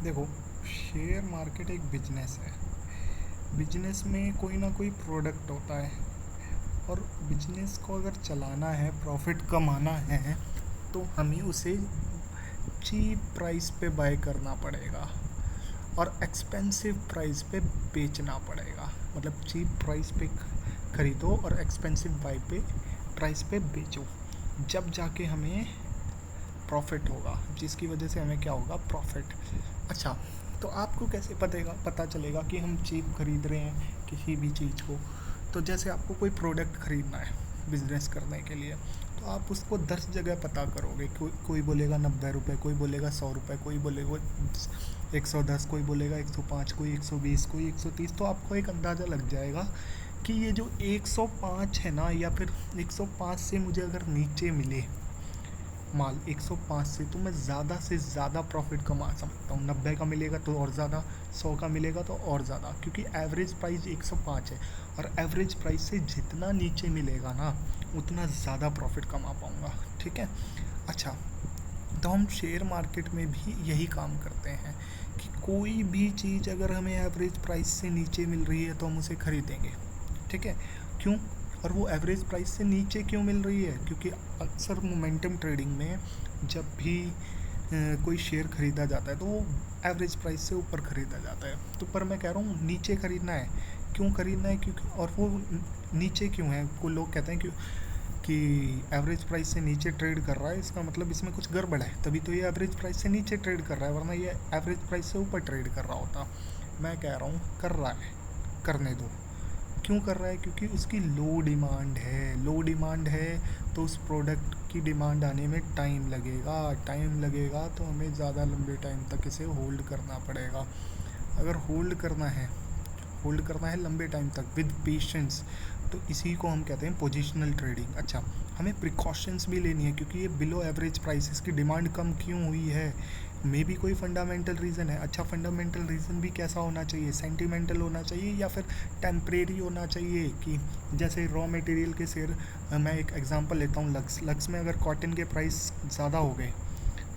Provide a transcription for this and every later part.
देखो, share market एक business है। बिजनेस में कोई ना कोई प्रोडक्ट होता है और बिजनेस को अगर चलाना है, प्रॉफिट कमाना है, तो हमें उसे चीप प्राइस पे बाय करना पड़ेगा और एक्सपेंसिव प्राइस पे बेचना पड़ेगा। मतलब चीप प्राइस पे खरीदो और एक्सपेंसिव बाय पे प्राइस पे बेचो, जब जाके हमें प्रॉफिट होगा, जिसकी वजह से हमें क्या होगा, प्रॉफिट। अच्छा, तो आपको कैसे पता चलेगा कि हम चीप खरीद रहे हैं किसी भी चीज़ को? तो जैसे आपको कोई प्रोडक्ट खरीदना है बिजनेस करने के लिए, तो आप उसको 10 जगह पता करोगे। कोई बोलेगा 90 रुपये, कोई बोलेगा 100 रुपये, कोई बोलेगा 110, कोई बोलेगा 105, कोई 120, कोई 130। तो आपको एक अंदाज़ा लग जाएगा कि ये जो 105 है ना, या फिर 105 से मुझे अगर नीचे मिले माल 105 से, तो मैं ज़्यादा से ज़्यादा प्रॉफिट कमा सकता हूँ। 90 का मिलेगा तो और ज़्यादा, 100 का मिलेगा तो और ज़्यादा, क्योंकि एवरेज प्राइस 105 है और एवरेज प्राइस से जितना नीचे मिलेगा ना, उतना ज़्यादा प्रॉफिट कमा पाऊँगा। ठीक है। अच्छा, तो हम शेयर मार्केट में भी यही काम करते हैं कि कोई भी चीज़ अगर हमें एवरेज प्राइस से नीचे मिल रही है तो हम उसे खरीदेंगे। ठीक है। क्यों? और वो एवरेज प्राइस से नीचे क्यों मिल रही है? क्योंकि अक्सर मोमेंटम ट्रेडिंग में जब भी कोई शेयर खरीदा जाता है तो वो एवरेज प्राइस से ऊपर खरीदा जाता है। तो पर मैं कह रहा हूँ नीचे खरीदना है। क्यों खरीदना है? क्योंकि और वो नीचे क्यों है? कोई लोग कहते हैं कि एवरेज प्राइस से नीचे ट्रेड कर रहा है, इसका मतलब इसमें कुछ गड़बड़ है, तभी तो ये एवरेज प्राइस से नीचे ट्रेड कर रहा है, वरना ये एवरेज प्राइस से ऊपर ट्रेड कर रहा होता। मैं कह रहा हूँ कर रहा है, करने दो। क्यों कर रहा है? क्योंकि उसकी लो डिमांड है। लो डिमांड है तो उस प्रोडक्ट की डिमांड आने में टाइम लगेगा। टाइम लगेगा तो हमें ज़्यादा लंबे टाइम तक इसे होल्ड करना पड़ेगा। अगर होल्ड करना है लंबे टाइम तक विद पेशेंस, तो इसी को हम कहते हैं पोजिशनल ट्रेडिंग। अच्छा, हमें प्रिकॉशंस भी लेनी है, क्योंकि ये बिलो एवरेज प्राइस, इसकी डिमांड कम क्यों हुई है? मे भी कोई फंडामेंटल रीज़न है। अच्छा, फंडामेंटल रीज़न भी कैसा होना चाहिए? सेंटिमेंटल होना चाहिए या फिर टेम्परेरी होना चाहिए? कि जैसे रॉ मटेरियल के शेयर, मैं एक एग्जांपल लेता हूँ, लक्स में अगर कॉटन के प्राइस ज़्यादा हो गए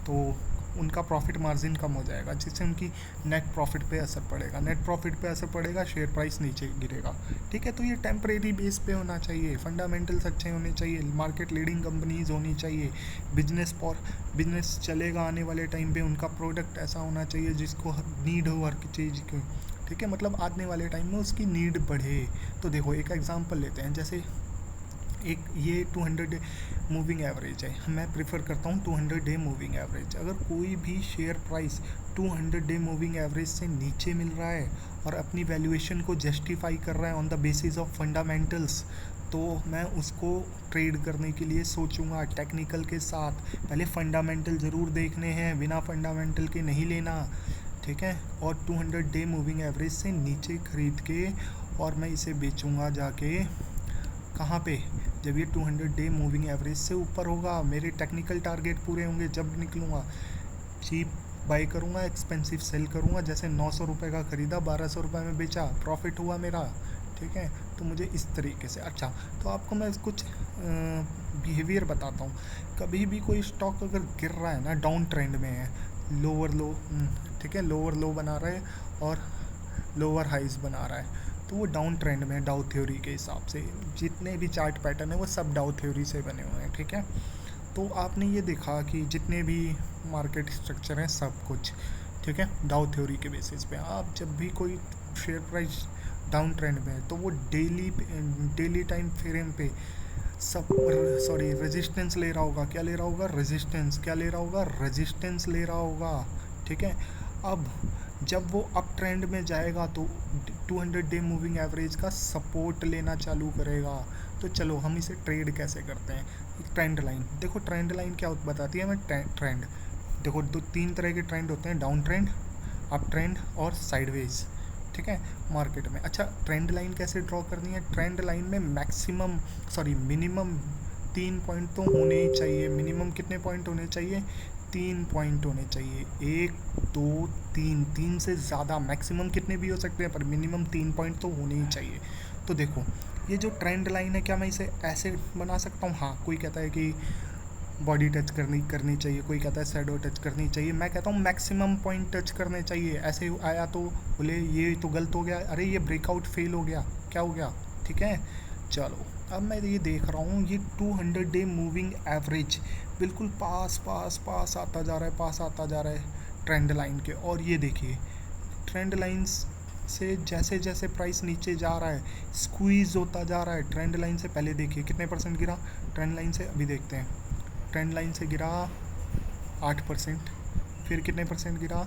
तो उनका प्रॉफिट मार्जिन कम हो जाएगा, जिससे उनकी नेट प्रॉफिट पे असर पड़ेगा। नेट प्रॉफिट पे असर पड़ेगा, शेयर प्राइस नीचे गिरेगा। ठीक है। तो ये टेम्परेरी बेस पे होना चाहिए, फंडामेंटल्स अच्छे होने चाहिए, मार्केट लीडिंग कंपनीज होनी चाहिए, बिजनेस चलेगा आने वाले टाइम पे, उनका प्रोडक्ट ऐसा होना चाहिए जिसको नीड हो हर चीज़ की। ठीक है। मतलब आने वाले टाइम में उसकी नीड बढ़े। तो देखो एक एग्जांपल लेते हैं, जैसे एक ये 200 डे मूविंग एवरेज है। मैं प्रेफर करता हूँ 200 डे मूविंग एवरेज। अगर कोई भी share price 200 day moving average से नीचे मिल रहा है और अपनी वैल्यूएशन को जस्टिफाई कर रहा है on the basis of fundamentals, तो मैं उसको ट्रेड करने के लिए सोचूंगा टेक्निकल के साथ। पहले फंडामेंटल ज़रूर देखने हैं, बिना फंडामेंटल के नहीं लेना। ठीक है। और 200 डे मूविंग एवरेज से नीचे खरीद के और मैं इसे बेचूंगा जाके कहाँ पे? जब ये 200 डे मूविंग एवरेज से ऊपर होगा, मेरे टेक्निकल टारगेट पूरे होंगे, जब निकलूँगा चीप बाई करूँगा, एक्सपेंसिव सेल करूँगा। जैसे 900 रुपये का ख़रीदा, 1200 रुपये में बेचा, प्रॉफिट हुआ मेरा। ठीक है। तो मुझे इस तरीके से। अच्छा, तो आपको मैं कुछ बिहेवियर बताता हूँ। कभी भी कोई स्टॉक अगर गिर रहा है ना, डाउन ट्रेंड में है, लोअर लो, ठीक है, लोअर लो बना रहा है और लोअर हाइज बना रहा है, तो वो डाउन ट्रेंड में है डाउ थ्योरी के हिसाब से। जितने भी चार्ट पैटर्न है वो सब डाउ थ्योरी से बने हुए हैं। ठीक है। तो आपने ये देखा कि जितने भी मार्केट स्ट्रक्चर हैं सब कुछ, ठीक है, डाउ थ्योरी के बेसिस पे। आप जब भी कोई शेयर प्राइस डाउन ट्रेंड में है तो वो डेली टाइम फ्रेम पे सब रेजिस्टेंस ले रहा होगा। क्या ले रहा होगा? रेजिस्टेंस। क्या ले रहा होगा? रेजिस्टेंस ले रहा होगा। ठीक है। अब जब वो अप ट्रेंड में जाएगा तो 200 डे मूविंग एवरेज का सपोर्ट लेना चालू करेगा। तो चलो हम इसे ट्रेड कैसे करते हैं? एक ट्रेंड लाइन देखो, ट्रेंड लाइन क्या बताती है हमें? ट्रेंड देखो, तीन तरह के ट्रेंड होते हैं, डाउन ट्रेंड, अप ट्रेंड और साइडवेज। ठीक है, मार्केट में। अच्छा, ट्रेंड लाइन कैसे ड्रॉ करनी है? ट्रेंड लाइन में मिनिमम 3 पॉइंट तो होने ही चाहिए। मिनिमम कितने पॉइंट होने चाहिए? 3 पॉइंट होने चाहिए। 1 2 3, 3 से ज़्यादा मैक्सिमम कितने भी हो सकते हैं, पर मिनिमम 3 पॉइंट तो होने ही चाहिए। तो देखो, ये जो ट्रेंड लाइन है, क्या मैं इसे ऐसे बना सकता हूँ? हाँ। कोई कहता है कि बॉडी टच करनी करनी चाहिए, कोई कहता है शैडो टच करनी चाहिए, मैं कहता हूँ मैक्सिमम पॉइंट टच करने चाहिए। ऐसे आया तो बोले ये तो गलत हो गया, अरे ये ब्रेकआउट फेल हो गया, क्या हो गया, ठीक है। चलो अब मैं ये देख रहा हूँ ये 200 डे मूविंग एवरेज बिल्कुल पास पास पास आता जा रहा है, पास आता जा रहा है ट्रेंड लाइन के। और ये देखिए ट्रेंड लाइन्स से जैसे जैसे प्राइस नीचे जा रहा है स्क्वीज़ होता जा रहा है। ट्रेंड लाइन से पहले देखिए कितने परसेंट गिरा, ट्रेंड लाइन से अभी देखते हैं, ट्रेंड लाइन से गिरा 8%, फिर कितने परसेंट गिरा,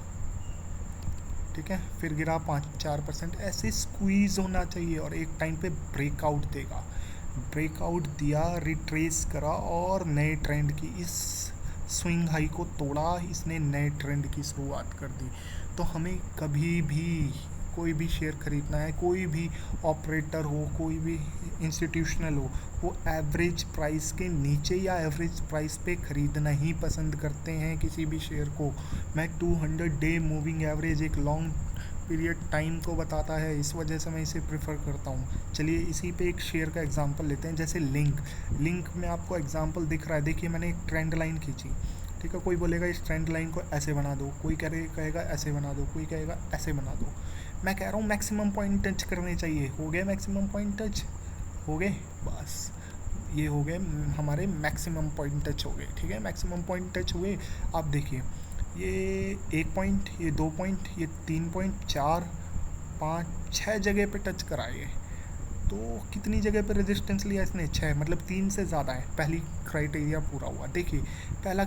ठीक है, फिर गिरा 5-4%। ऐसे स्क्वीज़ होना चाहिए और एक टाइम पे ब्रेकआउट देगा, ब्रेकआउट दिया, रिट्रेस करा और नए ट्रेंड की इस स्विंग हाई को तोड़ा, इसने नए ट्रेंड की शुरुआत कर दी। तो हमें कभी भी कोई भी शेयर खरीदना है, कोई भी ऑपरेटर हो, कोई भी इंस्टीट्यूशनल हो, वो एवरेज प्राइस के नीचे या एवरेज प्राइस पे ख़रीदना ही पसंद करते हैं किसी भी शेयर को। मैं 200 डे मूविंग एवरेज एक लॉन्ग पीरियड टाइम को बताता है, इस वजह से मैं इसे प्रेफर करता हूँ। चलिए इसी पे एक शेयर का एग्जांपल लेते हैं, जैसे लिंक में आपको एग्जांपल दिख रहा है, देखिए मैंने एक ट्रेंड लाइन खींची, ठीक है। कोई बोलेगा इस ट्रेंड लाइन को ऐसे बना दो, कोई कहेगा ऐसे बना दो, कोई कहेगा ऐसे बना दो। मैं कह रहा हूँ मैक्सिमम पॉइंट टच करने चाहिए। हो गए मैक्सिमम पॉइंट टच, हो गए, बस ये हो गए हमारे मैक्सिमम पॉइंट टच हो गए, ठीक है। मैक्सिमम पॉइंट टच हुए, आप देखिए ये 1 पॉइंट, ये 2 पॉइंट, ये 3 पॉइंट, 4 5 6 जगह पे टच कराए। तो कितनी जगह पे रेजिस्टेंस लिया इसने, 6, मतलब 3 से ज़्यादा है। पहली क्राइटेरिया पूरा हुआ। देखिए पहला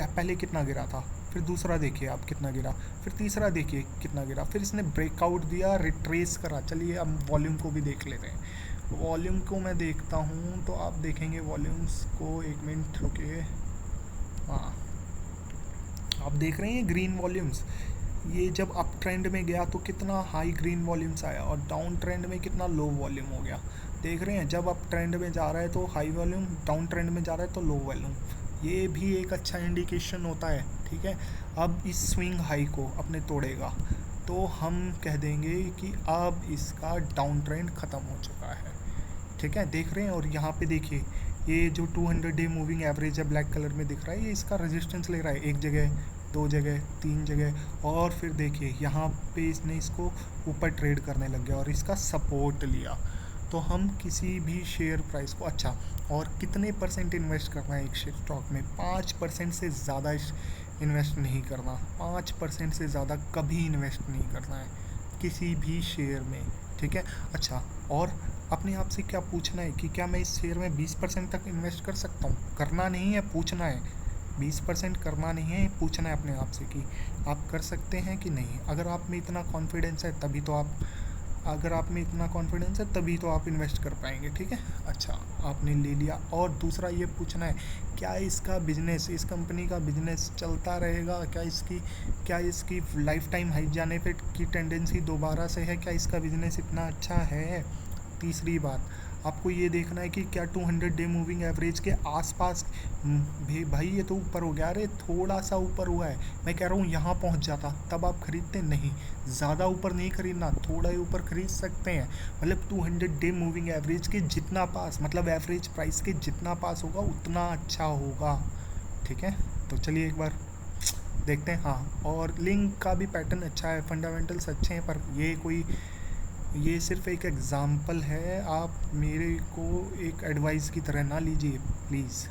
पहले कितना गिरा था, फिर दूसरा देखिए आप कितना गिरा, फिर तीसरा देखिए कितना गिरा, फिर इसने ब्रेकआउट दिया, रिट्रेस करा। चलिए अब वॉल्यूम को भी देख लेते हैं। वॉल्यूम को मैं देखता हूँ तो आप देखेंगे वॉल्यूम्स को, 1 मिनट रुकिए। हाँ आप देख रहे हैं ग्रीन वॉल्यूम्स, ये जब अप ट्रेंड में गया तो कितना हाई ग्रीन वॉल्यूम्स आया और डाउन ट्रेंड में कितना लो वॉल्यूम हो गया। देख रहे हैं जब अप ट्रेंड में जा रहा है तो हाई वॉल्यूम, डाउन ट्रेंड में जा रहा है तो लो वॉल्यूम। ये भी एक अच्छा इंडिकेशन होता है, ठीक है। अब इस स्विंग हाई को अपने तोड़ेगा तो हम कह देंगे कि अब इसका डाउन ट्रेंड ख़त्म हो चुका है, ठीक है। देख रहे हैं और यहाँ पे देखिए ये जो 200 डे मूविंग एवरेज है ब्लैक कलर में दिख रहा है, ये इसका रेजिस्टेंस ले रहा है, 1 जगह, 2 जगह, 3 जगह, और फिर देखिए यहाँ पे इसने इसको ऊपर ट्रेड करने लग गया और इसका सपोर्ट लिया। तो हम किसी भी शेयर प्राइस को, अच्छा और कितने परसेंट इन्वेस्ट करना है एक शेयर स्टॉक में, 5% से ज़्यादा इन्वेस्ट नहीं करना, 5% से ज़्यादा कभी इन्वेस्ट नहीं करना है किसी भी शेयर में, ठीक है। अच्छा और अपने आप से क्या पूछना है कि क्या मैं इस शेयर में 20% तक इन्वेस्ट कर सकता हूँ, करना नहीं है, पूछना है। 20% करना नहीं है, पूछना है अपने आप से कि आप कर सकते हैं कि नहीं। अगर आप में इतना कॉन्फिडेंस है तभी तो आप, अगर आप में इतना कॉन्फिडेंस है तभी तो आप इन्वेस्ट कर पाएंगे, ठीक है। अच्छा आपने ले लिया, और दूसरा ये पूछना है क्या इसका बिजनेस, इस कंपनी का बिजनेस चलता रहेगा, क्या इसकी लाइफ टाइम हाई जाने पे की टेंडेंसी दोबारा से है, क्या इसका बिजनेस इतना अच्छा है। तीसरी बात आपको ये देखना है कि क्या 200 डे मूविंग एवरेज के आसपास, भाई ये तो ऊपर हो गया, अरे थोड़ा सा ऊपर हुआ है, मैं कह रहा हूँ यहाँ पहुँच जाता तब आप खरीदते नहीं, ज़्यादा ऊपर नहीं खरीदना, थोड़ा ही ऊपर खरीद सकते हैं। मतलब 200 डे मूविंग एवरेज के जितना पास, मतलब एवरेज प्राइस के जितना पास होगा उतना अच्छा होगा, ठीक है। तो चलिए एक बार देखते हैं। हाँ और लिंक का भी पैटर्न अच्छा है, फंडामेंटल्स अच्छे हैं, पर ये सिर्फ एक एग्ज़ाम्पल है, आप मेरे को एक एडवाइस की तरह ना लीजिए प्लीज़।